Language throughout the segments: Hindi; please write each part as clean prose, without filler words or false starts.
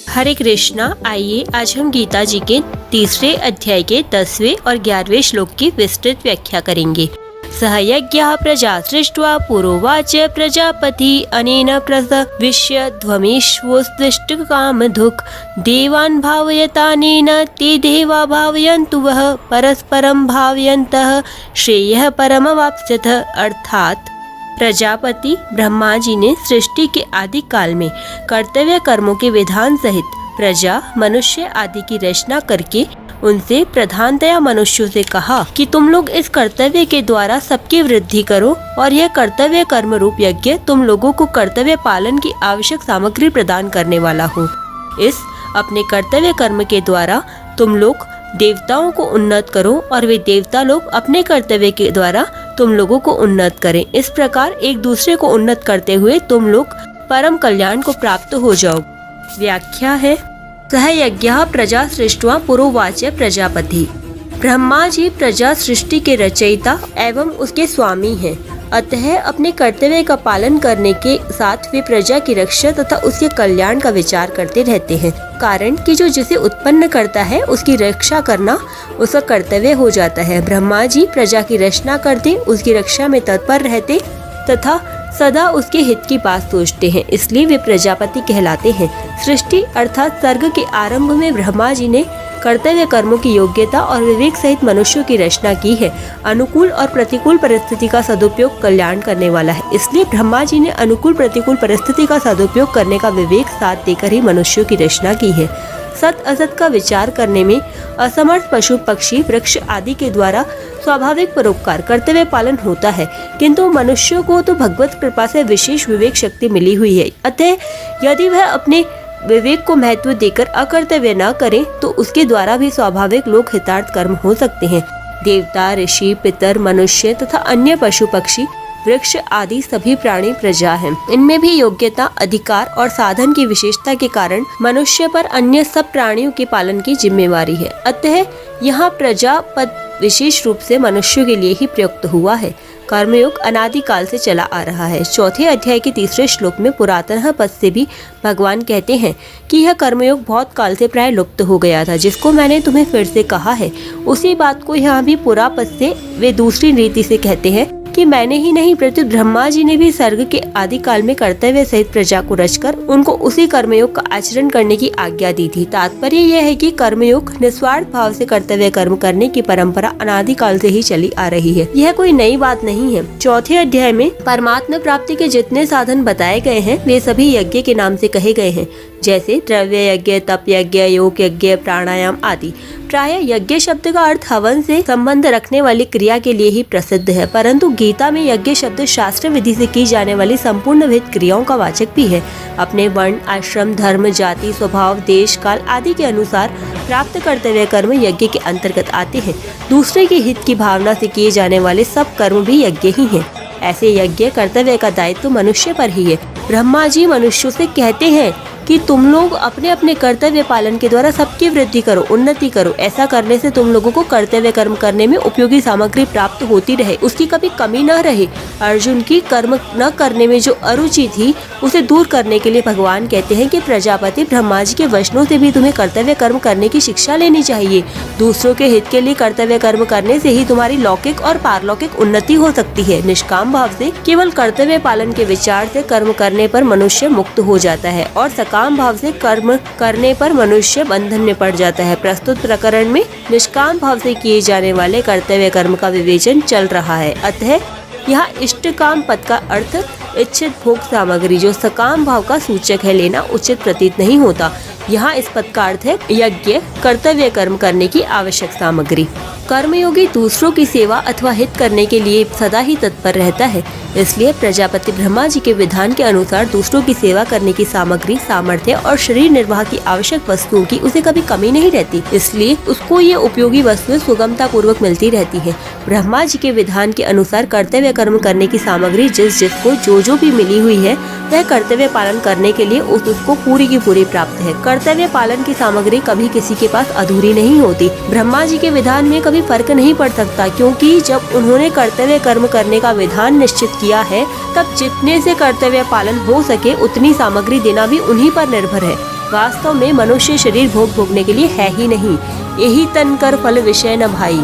हरे कृष्णा। आइए आज हम गीता जी के तीसरे अध्याय के 10वें और 11वें श्लोक की विस्तृत व्याख्या करेंगे। सह यज्ञः प्रजा सृष्ट्वा पुरोवाच प्रजापति अनेन प्रसविष्य ध्वमेश्वोत्तिष्ठ कामधुक् देवान् भावयतानेन ते देवा भावयन्तु वः परस्परं भावयन्तः श्रेयः परमवाप्स्यथ। अर्थात प्रजापति ब्रह्मा जी ने सृष्टि के आदि काल में कर्तव्य कर्मों के विधान सहित प्रजा मनुष्य आदि की रचना करके उनसे प्रधानतया मनुष्यों से कहा कि तुम लोग इस कर्तव्य के द्वारा सबकी वृद्धि करो और यह कर्तव्य कर्म रूप यज्ञ तुम लोगों को कर्तव्य पालन की आवश्यक सामग्री प्रदान करने वाला हो। इस अपने कर्तव्य कर्म के द्वारा तुम लोग देवताओं को उन्नत करो और वे देवता लोग अपने कर्तव्य के द्वारा तुम लोगों को उन्नत करें। इस प्रकार एक दूसरे को उन्नत करते हुए तुम लोग परम कल्याण को प्राप्त हो जाओ। व्याख्या है, सह यज्ञः प्रजा सृष्ट्वा पुरोवाच प्रजापति। ब्रह्मा जी प्रजा सृष्टि के रचयिता एवं उसके स्वामी हैं। अतः अपने कर्तव्य का पालन करने के साथ वे प्रजा की रक्षा तथा उसके कल्याण का विचार करते रहते हैं। कारण कि जो जिसे उत्पन्न करता है उसकी रक्षा करना उसका कर्तव्य हो जाता है। ब्रह्मा जी प्रजा की रचना करते, उसकी रक्षा में तत्पर रहते तथा सदा उसके हित की बात सोचते हैं, इसलिए वे प्रजापति कहलाते हैं। सृष्टि अर्थात सर्ग के आरंभ में ब्रह्मा जी ने कर्तव्य कर्मों की योग्यता और विवेक सहित मनुष्यों की रचना की है। अनुकूल और प्रतिकूल परिस्थिति का सदुपयोग कल्याण करने वाला है, इसलिए ब्रह्मा जी ने अनुकूल प्रतिकूल परिस्थिति का सदुपयोग करने का विवेक साथ देकर ही मनुष्यों की रचना की है। सत असत का विचार करने में असमर्थ पशु पक्षी वृक्ष आदि के द्वारा स्वाभाविक परोपकार कर्तव्य पालन होता है, किंतु मनुष्यों को तो भगवत कृपा से विशेष विवेक शक्ति मिली हुई है। अतः यदि वह अपने विवेक को महत्व देकर अकर्तव्य न करें तो उसके द्वारा भी स्वाभाविक लोक हितार्थ कर्म हो सकते हैं। देवता, ऋषि, पितर, मनुष्य तथा अन्य पशु पक्षी वृक्ष आदि सभी प्राणी प्रजा हैं। इनमें भी योग्यता, अधिकार और साधन की विशेषता के कारण मनुष्य पर अन्य सब प्राणियों के पालन की जिम्मेवारी है। अतः यहाँ प्रजा पद विशेष रूप से मनुष्यों के लिए ही प्रयुक्त हुआ है। कर्मयोग अनादिकाल से चला आ रहा है। चौथे अध्याय के तीसरे श्लोक में पुरातन पद से भी भगवान कहते हैं कि यह कर्मयोग बहुत काल से प्राय लुप्त हो गया था, जिसको मैंने तुम्हें फिर से कहा है। उसी बात को यहाँ भी पुरा पद से वे दूसरी रीति से कहते हैं कि मैंने ही नहीं प्रत्युत ब्रह्मा जी ने भी सर्ग के आदि काल में कर्तव्य सहित प्रजा को रचकर उनको उसी कर्मयोग का आचरण करने की आज्ञा दी थी। तात्पर्य यह है कि कर्मयोग निस्वार्थ भाव से कर्तव्य कर्म करने की परंपरा अनादिकाल से ही चली आ रही है। यह कोई नई बात नहीं है। चौथे अध्याय में परमात्मा प्राप्ति के जितने साधन बताए गए हैं वे सभी यज्ञ के नाम से कहे गए हैं, जैसे द्रव्य यज्ञ, तप यज्ञ, योग यज्ञ, प्राणायाम आदि। प्राय यज्ञ शब्द का अर्थ हवन से संबंध रखने वाली क्रिया के लिए ही प्रसिद्ध है, परंतु गीता में यज्ञ शब्द शास्त्र विधि से की जाने वाली संपूर्ण विध क्रियाओं का वाचक भी है। अपने वर्ण, आश्रम, धर्म, जाति, स्वभाव, देश, काल आदि के अनुसार प्राप्त कर्तव्य कर्म यज्ञ के अंतर्गत आते हैं। दूसरे के हित की भावना से किए जाने वाले सब कर्म भी यज्ञ ही हैं। ऐसे यज्ञ कर्तव्य का दायित्व मनुष्य पर ही है। ब्रह्मा जी मनुष्यों से कहते हैं कि तुम लोग अपने अपने कर्तव्य पालन के द्वारा सबकी वृद्धि करो, उन्नति करो। ऐसा करने से तुम लोगों को कर्तव्य कर्म करने में उपयोगी सामग्री प्राप्त होती रहे, उसकी कभी कमी न रहे। अर्जुन की कर्म न करने में जो अरुचि थी उसे दूर करने के लिए भगवान कहते हैं कि प्रजापति ब्रह्मा जी के वचनों से भी तुम्हें कर्तव्य कर्म करने की शिक्षा लेनी चाहिए। दूसरों के हित के लिए कर्तव्य कर्म करने से ही तुम्हारी लौकिक और पारलौकिक उन्नति हो सकती है। निष्काम भाव से केवल कर्तव्य पालन के विचार से कर्म करने पर मनुष्य मुक्त हो जाता है और सकाम भाव से कर्म करने पर मनुष्य बंधन में पड़ जाता है। प्रस्तुत प्रकरण में निष्काम भाव से किए जाने वाले कर्तव्य कर्म का विवेचन चल रहा है। अतः यहाँ इष्ट काम पद का अर्थ इच्छित भोग सामग्री जो सकाम भाव का सूचक है लेना उचित प्रतीत नहीं होता। यहाँ इस पद का अर्थ है यज्ञ कर्तव्य कर्म करने की आवश्यक सामग्री। कर्मयोगी दूसरों की सेवा अथवा हित करने के लिए सदा ही तत्पर रहता है, इसलिए प्रजापति ब्रह्मा जी के विधान के अनुसार दूसरों की सेवा करने की सामग्री, सामर्थ्य और शरीर निर्वाह की आवश्यक वस्तुओं की उसे कभी कमी नहीं रहती, इसलिए उसको ये उपयोगी वस्तुएं सुगमता पूर्वक मिलती रहती है। ब्रह्मा जी के विधान के अनुसार कर्तव्य कर्म करने की सामग्री जिस जिसको जो भी मिली हुई है वह कर्तव्य पालन करने के लिए उसको पूरी की पूरी प्राप्त है। कर्तव्य पालन की सामग्री कभी किसी के पास अधूरी नहीं होती। ब्रह्मा जी के विधान में कभी फर्क नहीं पड़ सकता, क्योंकि जब उन्होंने कर्तव्य कर्म करने का विधान निश्चित किया है तब जितने से कर्तव्य पालन हो सके उतनी सामग्री देना भी उन्हीं पर निर्भर है। वास्तव में मनुष्य शरीर भोग भोगने के लिए है ही नहीं। यही तन कर फल विषय न भाई।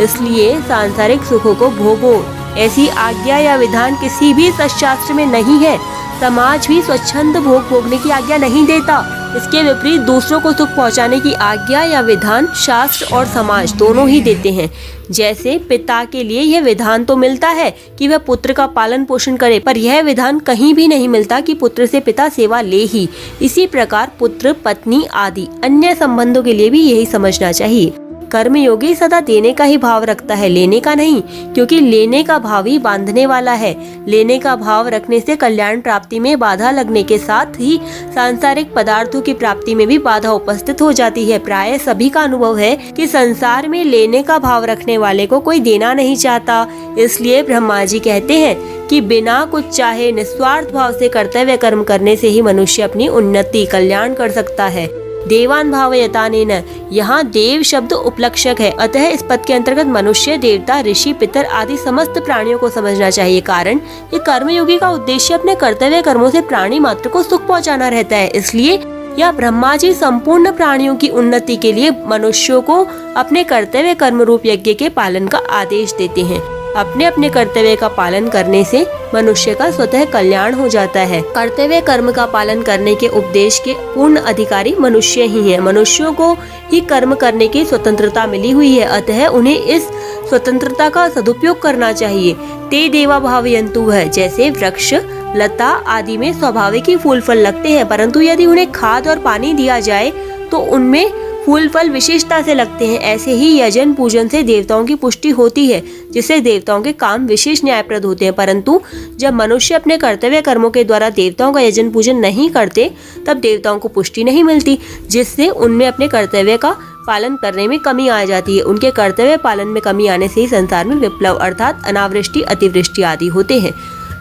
इसलिए सांसारिक सुखों को भोगो, ऐसी आज्ञा या विधान किसी भी शास्त्र में नहीं है। समाज भी स्वच्छंद भोग भोगने की आज्ञा नहीं देता। इसके विपरीत दूसरों को सुख पहुंचाने की आज्ञा या विधान शास्त्र और समाज दोनों ही देते हैं। जैसे पिता के लिए यह विधान तो मिलता है कि वह पुत्र का पालन पोषण करे, पर यह विधान कहीं भी नहीं मिलता कि पुत्र से पिता सेवा ले ही। इसी प्रकार पुत्र, पत्नी आदि अन्य संबंधों के लिए भी यही समझना चाहिए। कर्मयोगी सदा देने का ही भाव रखता है, लेने का नहीं, क्योंकि लेने का भाव ही बांधने वाला है। लेने का भाव रखने से कल्याण प्राप्ति में बाधा लगने के साथ ही सांसारिक पदार्थों की प्राप्ति में भी बाधा उपस्थित हो जाती है। प्राय सभी का अनुभव है कि संसार में लेने का भाव रखने वाले को कोई देना नहीं चाहता। इसलिए ब्रह्मा जी कहते हैं कि बिना कुछ चाहे निस्वार्थ भाव से कर्तव्य कर्म करने से ही मनुष्य अपनी उन्नति, कल्याण कर सकता है। देवान भावयतानेन, यहाँ देव शब्द उपलक्षक है। अतः इस पद के अंतर्गत मनुष्य, देवता, ऋषि, पितर आदि समस्त प्राणियों को समझना चाहिए। कारण ये कर्मयोगी का उद्देश्य अपने कर्तव्य कर्मों से प्राणी मात्र को सुख पहुंचाना रहता है। इसलिए यह ब्रह्मा जी संपूर्ण प्राणियों की उन्नति के लिए मनुष्यों को अपने कर्तव्य कर्म रूप यज्ञ के पालन का आदेश देते हैं। अपने अपने कर्तव्य का पालन करने से मनुष्य का स्वतः कल्याण हो जाता है। कर्तव्य कर्म का पालन करने के उपदेश के पूर्ण अधिकारी मनुष्य ही हैं। मनुष्यों को ही कर्म करने की स्वतंत्रता मिली हुई है, अतः उन्हें इस स्वतंत्रता का सदुपयोग करना चाहिए। ते देवा भावयन्तु है, जैसे वृक्ष, लता आदि में स्वाभाविक ही फूल फल लगते हैं, परंतु यदि उन्हें खाद और पानी दिया जाए तो उनमें फूल फल विशेषता से लगते हैं। ऐसे ही यजन पूजन से देवताओं की पुष्टि होती है, जिससे देवताओं के काम विशेष न्यायप्रद होते हैं। परंतु जब मनुष्य अपने कर्तव्य कर्मों के द्वारा देवताओं का यजन पूजन नहीं करते, तब देवताओं को पुष्टि नहीं मिलती, जिससे उनमें अपने कर्तव्य का पालन करने में कमी आ जाती है। उनके कर्तव्य पालन में कमी आने से ही संसार में विप्लव अर्थात अनावृष्टि, अतिवृष्टि आदि होते हैं।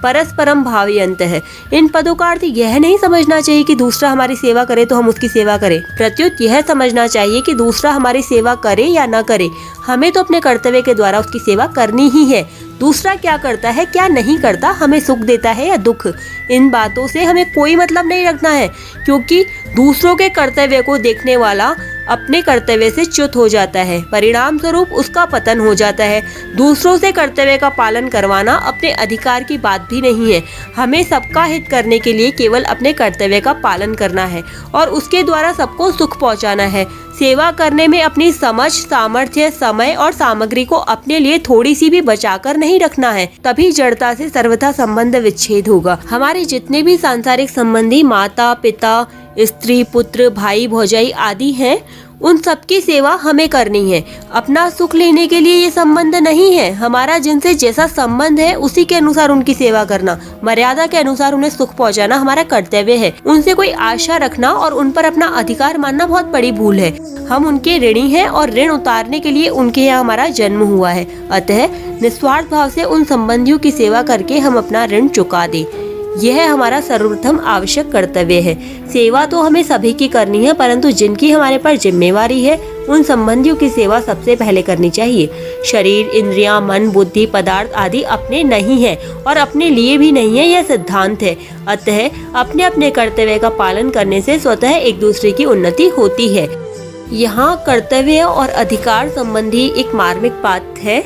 परस्परम भावयन्त है। इन पदों का अर्थ यह नहीं समझना चाहिए कि दूसरा हमारी सेवा करे तो हम उसकी सेवा करें। प्रत्युत यह समझना चाहिए कि दूसरा हमारी सेवा करे या न करे, हमें तो अपने कर्तव्य के द्वारा उसकी सेवा करनी ही है। दूसरा क्या करता है, क्या नहीं करता, हमें सुख देता है या दुख, इन बातों से हमें कोई मतलब नहीं रखना है, क्योंकि दूसरों के कर्तव्य को देखने वाला अपने कर्तव्य से च्युत हो जाता है। परिणाम स्वरूप उसका पतन हो जाता है। दूसरों से कर्तव्य का पालन करवाना अपने अधिकार की बात भी नहीं है। हमें सबका हित करने के लिए केवल अपने कर्तव्य का पालन करना है और उसके द्वारा सबको सुख पहुंचाना है। सेवा करने में अपनी समझ, सामर्थ्य, समय और सामग्री को अपने लिए थोड़ी सी भी बचाकर नहीं रखना है, तभी जड़ता से सर्वथा संबंध विच्छेद होगा। हमारे जितने भी सांसारिक संबंधी माता, पिता, स्त्री, पुत्र, भाई, भौजाई आदि हैं, उन सबकी सेवा हमें करनी है। अपना सुख लेने के लिए ये संबंध नहीं है। हमारा जिनसे जैसा संबंध है उसी के अनुसार उनकी सेवा करना, मर्यादा के अनुसार उन्हें सुख पहुंचाना हमारा कर्तव्य है। उनसे कोई आशा रखना और उन पर अपना अधिकार मानना बहुत बड़ी भूल है। हम उनके ऋणी हैं और ऋण उतारने के लिए उनके यहाँ हमारा जन्म हुआ है। अतः निस्वार्थ भाव से उन संबंधियों की सेवा करके हम अपना ऋण चुका दें, यह हमारा सर्वप्रथम आवश्यक कर्तव्य है। सेवा तो हमें सभी की करनी है, परंतु जिनकी हमारे पर जिम्मेवारी है उन संबंधियों की सेवा सबसे पहले करनी चाहिए। शरीर, इंद्रियां, मन, बुद्धि, पदार्थ आदि अपने नहीं है और अपने लिए भी नहीं है, यह सिद्धांत है। अतः अपने अपने कर्तव्य का पालन करने से स्वतः एक दूसरे की उन्नति होती है। यहाँ कर्तव्य और अधिकार संबंधी एक मार्मिक बात है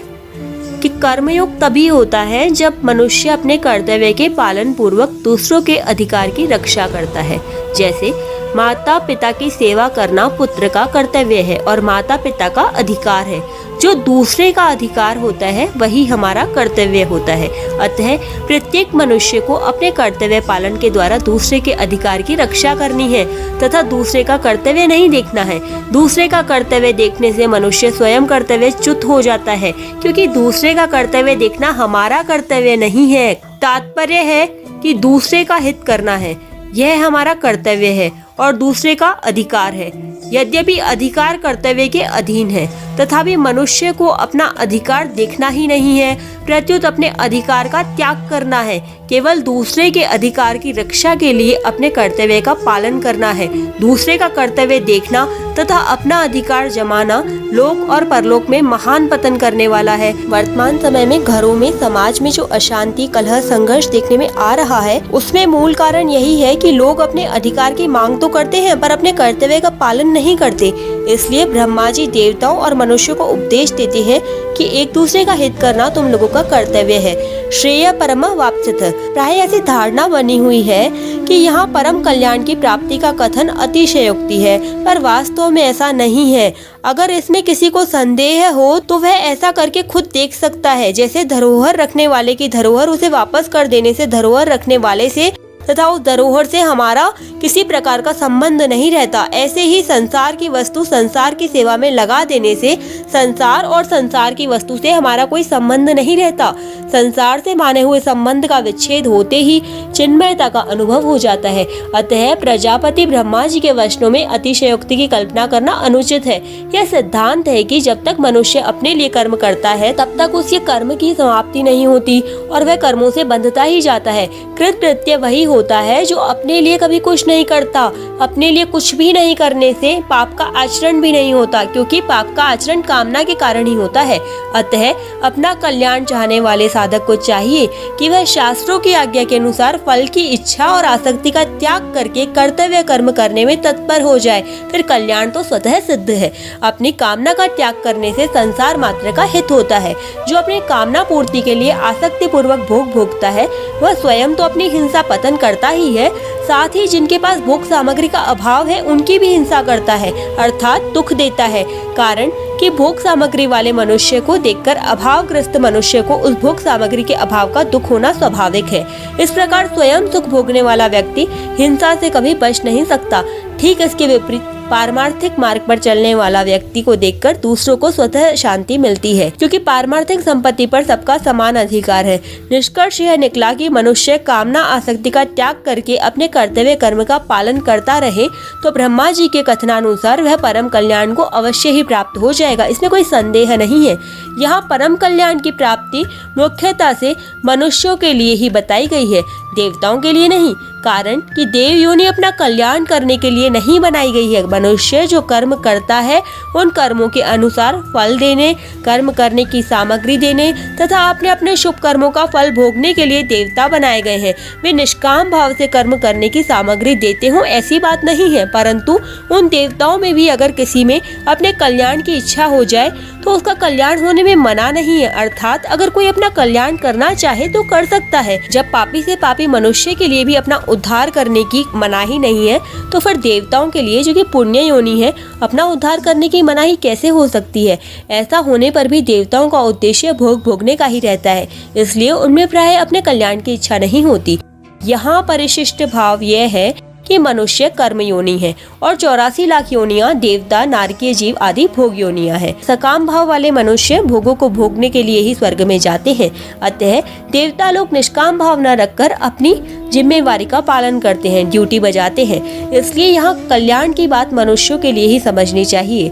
कि कर्मयोग तभी होता है जब मनुष्य अपने कर्तव्य के पालन पूर्वक दूसरों के अधिकार की रक्षा करता है। जैसे माता पिता की सेवा करना पुत्र का कर्तव्य है और माता पिता का अधिकार है। जो दूसरे का अधिकार होता है वही हमारा कर्तव्य होता है। अतः प्रत्येक मनुष्य को अपने कर्तव्य पालन के द्वारा दूसरे के अधिकार की रक्षा करनी है तथा दूसरे का कर्तव्य नहीं देखना है। दूसरे का कर्तव्य देखने से मनुष्य स्वयं कर्तव्य च्युत हो जाता है, क्योंकि दूसरे का कर्तव्य देखना हमारा कर्तव्य नहीं है। तात्पर्य है कि दूसरे का हित करना है, यह हमारा कर्तव्य है और दूसरे का अधिकार है। यद्यपि अधिकार कर्तव्य के अधीन है, तथापि मनुष्य को अपना अधिकार देखना ही नहीं है, प्रत्युत अपने अधिकार का त्याग करना है। केवल दूसरे के अधिकार की रक्षा के लिए अपने कर्तव्य का पालन करना है। दूसरे का कर्तव्य देखना तथा अपना अधिकार जमाना लोक और परलोक में महान पतन करने वाला है। वर्तमान समय में घरों में, समाज में जो अशांति, कलह, संघर्ष देखने में आ रहा है, उसमें मूल कारण यही है कि लोग अपने अधिकार की मांग तो करते हैं पर अपने कर्तव्य का पालन नहीं करते। इसलिए ब्रह्मा जी देवताओं और मनुष्यों को उपदेश देते हैं कि एक दूसरे का हित करना तुम लोगों का कर्तव्य है। श्रेय परम वाप्स्यथ। प्राय ऐसी धारणा बनी हुई है कि यहाँ परम कल्याण की प्राप्ति का कथन अतिशयोक्ति है, पर वास्तव में ऐसा नहीं है। अगर इसमें किसी को संदेह हो तो वह ऐसा करके खुद देख सकता है। जैसे धरोहर रखने वाले की धरोहर उसे वापस कर देने से धरोहर रखने वाले से तथा उस धरोहर से हमारा किसी प्रकार का संबंध नहीं रहता, ऐसे ही संसार की वस्तु संसार की सेवा में लगा देने से संसार और संसार की वस्तु से हमारा कोई संबंध नहीं रहता। संसार से माने हुए संबंध का विच्छेद होते ही चिन्मयता का अनुभव हो जाता है। अतः प्रजापति ब्रह्मा जी के वचनों में अतिशयोक्ति की कल्पना करना अनुचित है। यह सिद्धांत है कि जब तक मनुष्य अपने लिए कर्म करता है तब तक उसके कर्म की समाप्ति नहीं होती और वह कर्मों से बंधता ही जाता है। कृतकृत्य वही होता है जो अपने लिए कभी कुछ नहीं करता। अपने लिए कुछ भी नहीं करने से पाप का आचरण भी नहीं होता, क्योंकि पाप का आचरण कामना के कारण ही होता है। अतः अपना कल्याण चाहने वाले साधक को चाहिए कि वह शास्त्रों की आज्ञा के अनुसार फल की इच्छा और आसक्ति का त्याग करके कर्तव्य कर्म करने में तत्पर हो जाए, फिर कल्याण तो स्वतः सिद्ध है। अपनी कामना का त्याग करने से संसार मात्र का हित होता है। जो अपनी कामना पूर्ति के लिए आसक्ति पूर्वक भोग भोगता है वह स्वयं तो अपनी हिंसा पतन करता ही है, साथ ही जिनके पास भोग सामग्री का अभाव है उनकी भी हिंसा करता है, अर्थात दुख देता है। कारण कि भोग सामग्री वाले मनुष्य को देखकर अभावग्रस्त मनुष्य को उस भोग सामग्री के अभाव का दुख होना स्वाभाविक है। इस प्रकार स्वयं सुख भोगने वाला व्यक्ति हिंसा से कभी बच नहीं सकता। ठीक इसके विपरीत पारमार्थिक मार्ग पर चलने वाला व्यक्ति को देखकर दूसरों को स्वतः शांति मिलती है, क्योंकि पारमार्थिक संपत्ति पर सबका समान अधिकार है। निष्कर्ष यह निकला कि मनुष्य कामना आसक्ति का त्याग करके अपने कर्तव्य कर्म का पालन करता रहे तो ब्रह्मा जी के कथनानुसार वह परम कल्याण को अवश्य ही प्राप्त हो जाएगा। इसमें कोई संदेह नहीं है। यहाँ परम कल्याण की प्राप्ति मुख्यतः से मनुष्यों के लिए ही बताई गई है, देवताओं के लिए नहीं। कारण कि देव योनि अपना कल्याण करने के लिए नहीं बनाई गई है। मनुष्य जो कर्म करता है उन कर्मों के अनुसार फल देने, कर्म करने की सामग्री देने तथा अपने अपने शुभ कर्मों का फल भोगने के लिए देवता बनाए गए हैं। वे निष्काम भाव से कर्म करने की सामग्री देते हों ऐसी बात नहीं है, परंतु उन देवताओं में भी अगर किसी में अपने कल्याण की इच्छा हो जाए तो उसका कल्याण होने में मना नहीं है। अर्थात अगर कोई अपना कल्याण करना चाहे तो कर सकता है। जब पापी से पापी मनुष्य के लिए भी अपना उद्धार करने की मनाही नहीं है तो फिर देवताओं के लिए जो कि पुण्य योनि है अपना उद्धार करने की मनाही कैसे हो सकती है। ऐसा होने पर भी देवताओं का उद्देश्य भोग भोगने का ही रहता है, इसलिए उनमें प्राय अपने कल्याण की इच्छा नहीं होती। यहाँ परिशिष्ट भाव यह है कि मनुष्य कर्म योनि है और 84 लाख योनियां देवता, नारकीय जीव आदि भोग योनियां हैं। सकाम भाव वाले मनुष्य भोगों को भोगने के लिए ही स्वर्ग में जाते हैं। अतः देवता लोग निष्काम भाव न रखकर अपनी जिम्मेवारी का पालन करते हैं, ड्यूटी बजाते हैं। इसलिए यहाँ कल्याण की बात मनुष्यों के लिए ही समझनी चाहिए।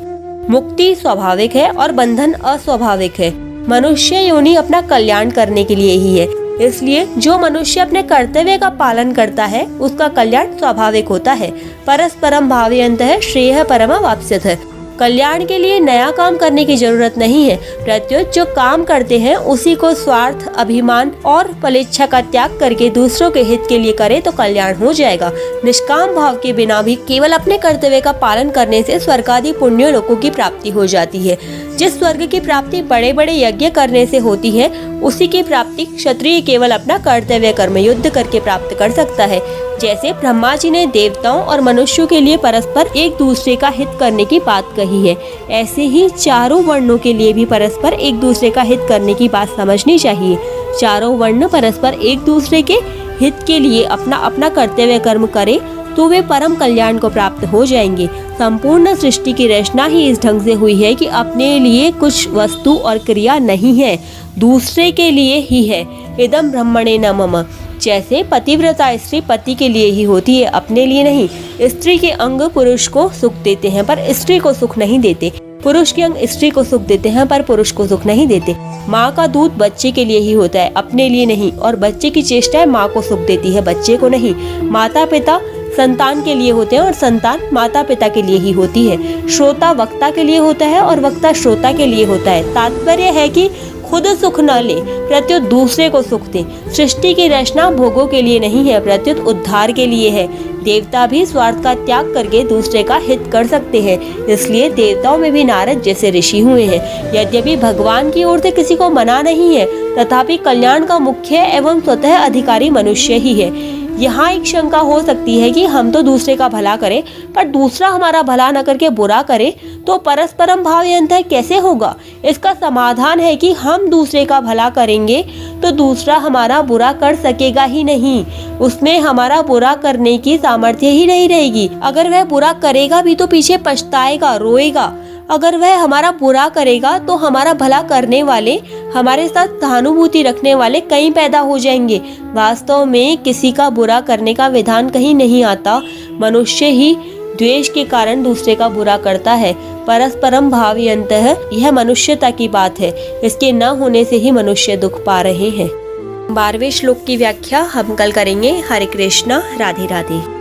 मुक्ति स्वाभाविक है और बंधन अस्वाभाविक है। मनुष्य योनि अपना कल्याण करने के लिए ही है, इसलिए जो मनुष्य अपने कर्तव्य का पालन करता है उसका कल्याण स्वाभाविक होता है। परस्परम भावयन्तः श्रेयः परम वाप्स्यथ। कल्याण के लिए नया काम करने की जरूरत नहीं है, प्रत्युत जो काम करते हैं उसी को स्वार्थ, अभिमान और फलेच्छा का त्याग करके दूसरों के हित के लिए करे तो कल्याण हो जाएगा। निष्काम भाव के बिना भी केवल अपने कर्तव्य का पालन करने से स्वर्ग आदि पुण्य लोकों की प्राप्ति हो जाती है। जिस स्वर्ग की प्राप्ति बड़े बड़े यज्ञ करने से होती है उसी की प्राप्ति क्षत्रिय केवल अपना कर्तव्य कर्म युद्ध करके प्राप्त कर सकता है। जैसे ब्रह्मा जी ने देवताओं और मनुष्यों के लिए परस्पर एक दूसरे का हित करने की बात कही है, ऐसे ही चारों वर्णों के लिए भी परस्पर एक दूसरे का हित करने की बात समझनी चाहिए। चारों वर्ण परस्पर एक दूसरे के हित के लिए अपना अपना कर्तव्य कर्म करे तो वे परम कल्याण को प्राप्त हो जाएंगे। संपूर्ण सृष्टि की रचना ही इस ढंग से हुई है कि अपने लिए कुछ वस्तु और क्रिया नहीं है, दूसरे के लिए ही है। इदम ब्रह्मणे न मम। जैसे पतिव्रता स्त्री पति के लिए ही होती है, अपने लिए नहीं। स्त्री के अंग पुरुष को सुख देते हैं पर स्त्री को सुख नहीं देते। पुरुष के अंग स्त्री को सुख देते हैं पर पुरुष को सुख नहीं देते। माँ का दूध बच्चे के लिए ही होता है, अपने लिए नहीं। और बच्चे की चेष्टाएं माँ को सुख देती है, बच्चे को नहीं। माता पिता संतान के लिए होते हैं और संतान माता पिता के लिए ही होती है। श्रोता वक्ता के लिए होता है और वक्ता श्रोता के लिए होता है। तात्पर्य है कि खुद सुख न ले प्रत्युत दूसरे को सुख दे। सृष्टि की रचना भोगों के लिए नहीं है, प्रत्युत उद्धार के लिए है। देवता भी स्वार्थ का त्याग करके दूसरे का हित कर सकते हैं, इसलिए देवताओं में भी नारद जैसे ऋषि हुए हैं। यद्यपि भगवान की ओर से किसी को मना नहीं है, तथापि कल्याण का मुख्य एवं स्वतः अधिकारी मनुष्य ही है। यहाँ एक शंका हो सकती है कि हम तो दूसरे का भला करें, पर दूसरा हमारा भला न करके बुरा करे तो परस्परम भाव अंतर कैसे होगा? इसका समाधान है कि हम दूसरे का भला करेंगे तो दूसरा हमारा बुरा कर सकेगा ही नहीं, उसमें हमारा बुरा करने की सामर्थ्य ही नहीं रहेगी। अगर वह बुरा करेगा भी तो पीछे पछताएगा, रोएगा। अगर वह हमारा बुरा करेगा तो हमारा भला करने वाले, हमारे साथ सहानुभूति रखने वाले कई पैदा हो जाएंगे। वास्तव में किसी का बुरा करने का विधान कहीं नहीं आता, मनुष्य ही द्वेष के कारण दूसरे का बुरा करता है। परस्परम भावयन्तः यह मनुष्यता की बात है, इसके न होने से ही मनुष्य दुख पा रहे हैं। 12वें श्लोक की व्याख्या हम कल करेंगे। हरे कृष्णा, राधे राधे।